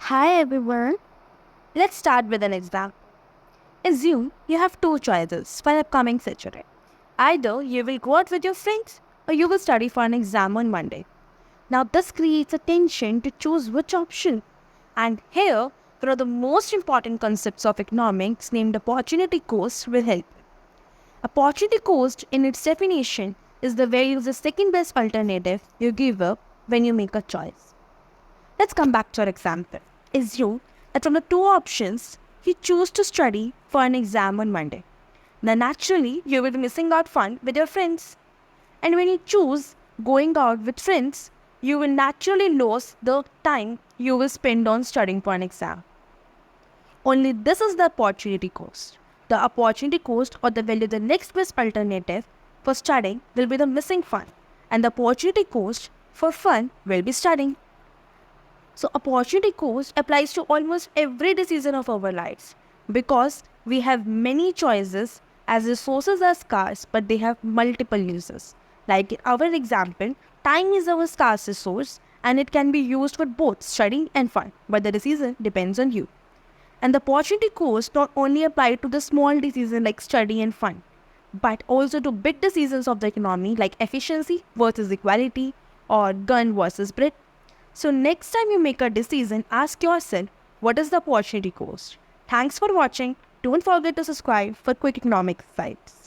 Hi everyone. Let's start with an example. Assume you have two choices for the upcoming Saturday. Either you will go out with your friends or you will study for an exam on Monday. Now this creates a tension to choose which option. And here, one of the most important concepts of economics named opportunity cost will help. Opportunity cost in its definition is the value of the second best alternative you give up when you make a choice. Let's come back to our example. Assume that from the two options, you choose to study for an exam on Monday. Now, naturally, you will be missing out fun with your friends. And when you choose going out with friends, you will naturally lose the time you will spend on studying for an exam. Only this is the opportunity cost. The opportunity cost or the value of the next best alternative for studying will be the missing fun. And the opportunity cost for fun will be studying. So opportunity cost applies to almost every decision of our lives because we have many choices as resources are scarce but they have multiple uses. Like in our example, time is our scarce resource and it can be used for both studying and fun, but the decision depends on you. And the opportunity cost not only apply to the small decisions like study and fun, but also to big decisions of the economy like efficiency versus equality or gun versus bread. So next time you make a decision, ask yourself, what is the opportunity cost? Thanks for watching. Don't forget to subscribe for quick economic insights.